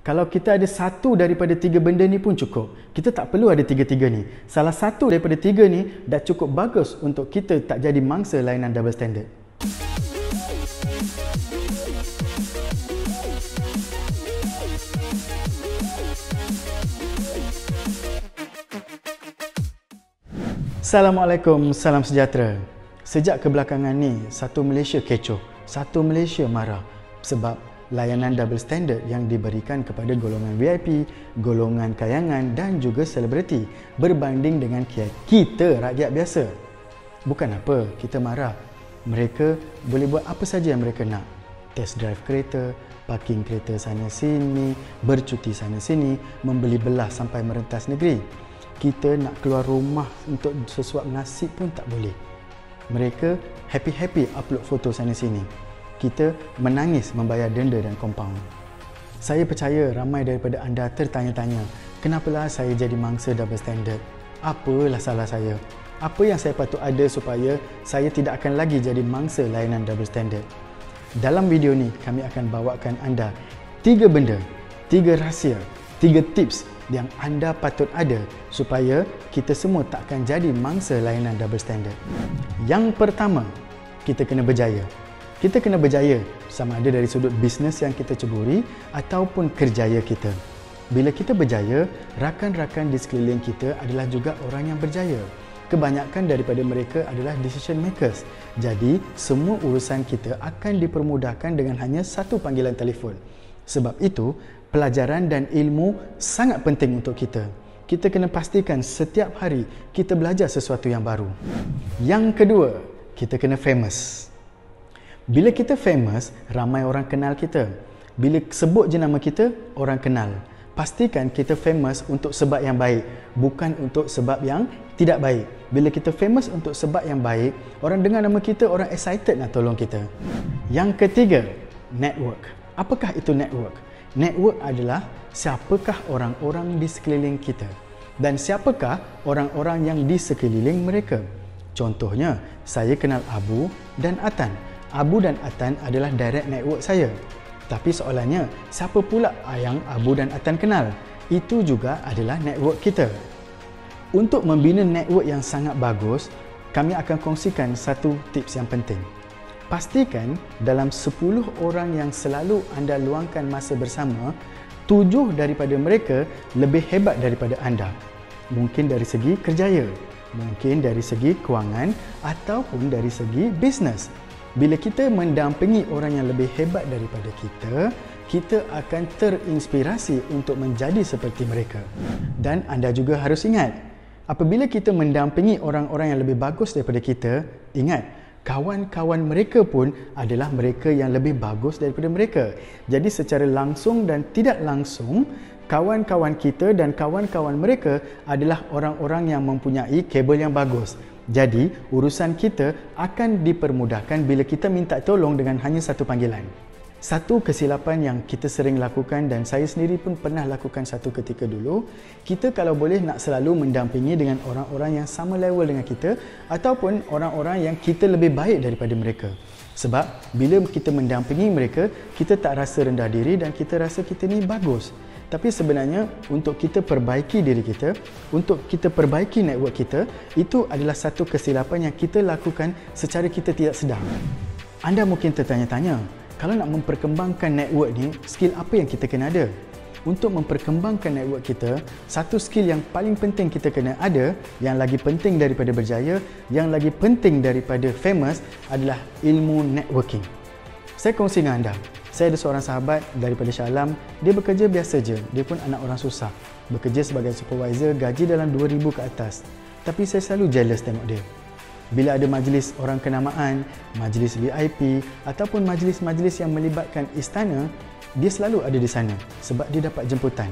Kalau kita ada satu daripada tiga benda ni pun cukup. Kita tak perlu ada tiga-tiga ni. Salah satu daripada tiga ni dah cukup bagus untuk kita tak jadi mangsa layanan double standard. Assalamualaikum, salam sejahtera. Sejak kebelakangan ni, satu Malaysia kecoh, satu Malaysia marah sebab layanan double standard yang diberikan kepada golongan VIP, golongan kayangan dan juga selebriti berbanding dengan kita rakyat biasa. Bukan apa kita marah. Mereka boleh buat apa saja yang mereka nak. Test drive kereta, parking kereta sana sini, bercuti sana sini, membeli belah sampai merentas negeri. Kita nak keluar rumah untuk sesuap nasi pun tak boleh. Mereka happy-happy upload foto sana sini. Kita menangis membayar denda dan kompaun. Saya percaya ramai daripada anda tertanya-tanya, kenapalah saya jadi mangsa double standard? Apalah salah saya? Apa yang saya patut ada supaya saya tidak akan lagi jadi mangsa layanan double standard? Dalam video ni, kami akan bawakan anda 3 benda, 3 rahsia, 3 tips yang anda patut ada supaya kita semua takkan jadi mangsa layanan double standard. Yang pertama, kita kena berjaya. Kita kena berjaya sama ada dari sudut bisnes yang kita ceburi ataupun kerjaya kita. Bila kita berjaya, rakan-rakan di sekeliling kita adalah juga orang yang berjaya. Kebanyakan daripada mereka adalah decision makers. Jadi, semua urusan kita akan dipermudahkan dengan hanya satu panggilan telefon. Sebab itu, pelajaran dan ilmu sangat penting untuk kita. Kita kena pastikan setiap hari kita belajar sesuatu yang baru. Yang kedua, kita kena famous. Bila kita famous, ramai orang kenal kita. Bila sebut je nama kita, orang kenal. Pastikan kita famous untuk sebab yang baik, bukan untuk sebab yang tidak baik. Bila kita famous untuk sebab yang baik, orang dengar nama kita, orang excited nak tolong kita. Yang ketiga, network. Apakah itu network? Network adalah siapakah orang-orang di sekeliling kita dan siapakah orang-orang yang di sekeliling mereka. Contohnya, saya kenal Abu dan Atan. Abu dan Atan adalah direct network saya. Tapi soalannya, siapa pula yang Abu dan Atan kenal? Itu juga adalah network kita. Untuk membina network yang sangat bagus, kami akan kongsikan satu tips yang penting. Pastikan dalam 10 orang yang selalu anda luangkan masa bersama, 7 daripada mereka lebih hebat daripada anda. Mungkin dari segi kerjaya, mungkin dari segi kewangan ataupun dari segi bisnes. Bila kita mendampingi orang yang lebih hebat daripada kita akan terinspirasi untuk menjadi seperti mereka. Dan anda juga harus ingat, apabila kita mendampingi orang-orang yang lebih bagus daripada kita, ingat, kawan-kawan mereka pun adalah mereka yang lebih bagus daripada mereka. Jadi secara langsung dan tidak langsung, kawan-kawan kita dan kawan-kawan mereka adalah orang-orang yang mempunyai kabel yang bagus. Jadi, urusan kita akan dipermudahkan bila kita minta tolong dengan hanya satu panggilan. Satu kesilapan yang kita sering lakukan dan saya sendiri pun pernah lakukan satu ketika dulu, kita kalau boleh nak selalu mendampingi dengan orang-orang yang sama level dengan kita ataupun orang-orang yang kita lebih baik daripada mereka. Sebab bila kita mendampingi mereka, kita tak rasa rendah diri dan kita rasa kita ni bagus. Tapi sebenarnya untuk kita perbaiki diri kita, untuk kita perbaiki network kita, itu adalah satu kesilapan yang kita lakukan secara kita tidak sedar. Anda mungkin tertanya-tanya, kalau nak memperkembangkan network ni, skill apa yang kita kena ada? Untuk memperkembangkan network kita, satu skill yang paling penting kita kena ada, yang lagi penting daripada berjaya, yang lagi penting daripada famous adalah ilmu networking. Saya kongsi dengan anda. Saya ada seorang sahabat daripada Shah Alam, dia bekerja biasa je, dia pun anak orang susah. Bekerja sebagai supervisor, gaji dalam 2,000 ke atas. Tapi saya selalu jealous tengok dia. Bila ada majlis orang kenamaan, majlis VIP ataupun majlis-majlis yang melibatkan istana, dia selalu ada di sana sebab dia dapat jemputan.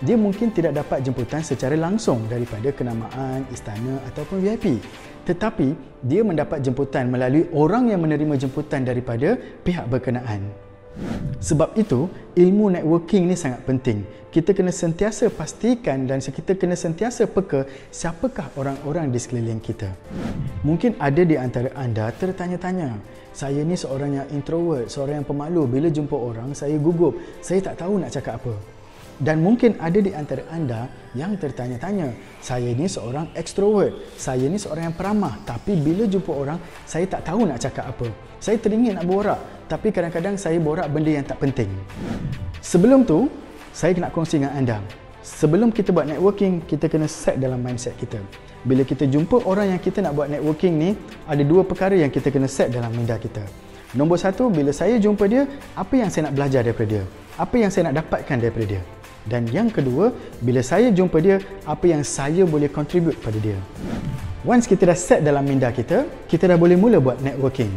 Dia mungkin tidak dapat jemputan secara langsung daripada kenamaan, istana ataupun VIP. Tetapi, dia mendapat jemputan melalui orang yang menerima jemputan daripada pihak berkenaan. Sebab itu, ilmu networking ni sangat penting. Kita kena sentiasa pastikan dan kita kena sentiasa peka siapakah orang-orang di sekeliling kita. Mungkin ada di antara anda tertanya-tanya, saya ni seorang yang introvert, seorang yang pemalu. Bila jumpa orang, saya gugup. Saya tak tahu nak cakap apa. Dan mungkin ada di antara anda yang tertanya-tanya, saya ni seorang extrovert, saya ni seorang yang peramah, tapi bila jumpa orang, saya tak tahu nak cakap apa. Saya teringin nak borak, tapi kadang-kadang saya borak benda yang tak penting. Sebelum tu, saya nak kongsi dengan anda. Sebelum kita buat networking, kita kena set dalam mindset kita. Bila kita jumpa orang yang kita nak buat networking ni, ada dua perkara yang kita kena set dalam minda kita. Nombor satu, bila saya jumpa dia, apa yang saya nak belajar daripada dia? Apa yang saya nak dapatkan daripada dia? Dan yang kedua, bila saya jumpa dia, apa yang saya boleh contribute pada dia. Once kita dah set dalam minda kita dah boleh mula buat networking.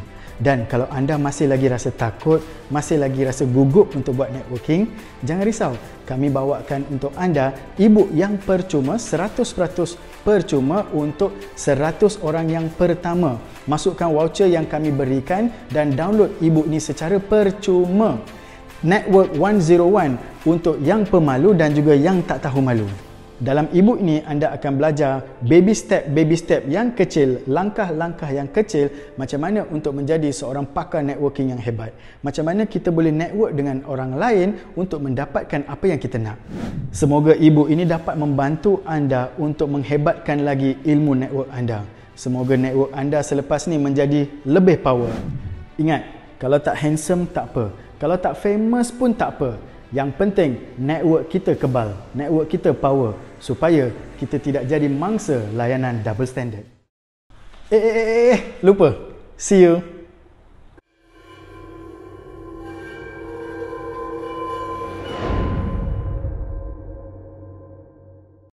Dan kalau anda masih lagi rasa takut, masih lagi rasa gugup untuk buat networking, jangan risau. Kami bawakan untuk anda e-book yang percuma, 100% percuma untuk 100 orang yang pertama. Masukkan voucher yang kami berikan dan download e-book ni secara percuma. Network 101 untuk yang pemalu dan juga yang tak tahu malu. Dalam e-book ni anda akan belajar baby step yang kecil, langkah-langkah yang kecil macam mana untuk menjadi seorang pakar networking yang hebat. Macam mana kita boleh network dengan orang lain untuk mendapatkan apa yang kita nak. Semoga e-book ini dapat membantu anda untuk menghebatkan lagi ilmu network anda. Semoga network anda selepas ni menjadi lebih power. Ingat, kalau tak handsome tak apa. Kalau tak famous pun tak apa. Yang penting network kita kebal, network kita power supaya kita tidak jadi mangsa layanan double standard. Lupa. See you.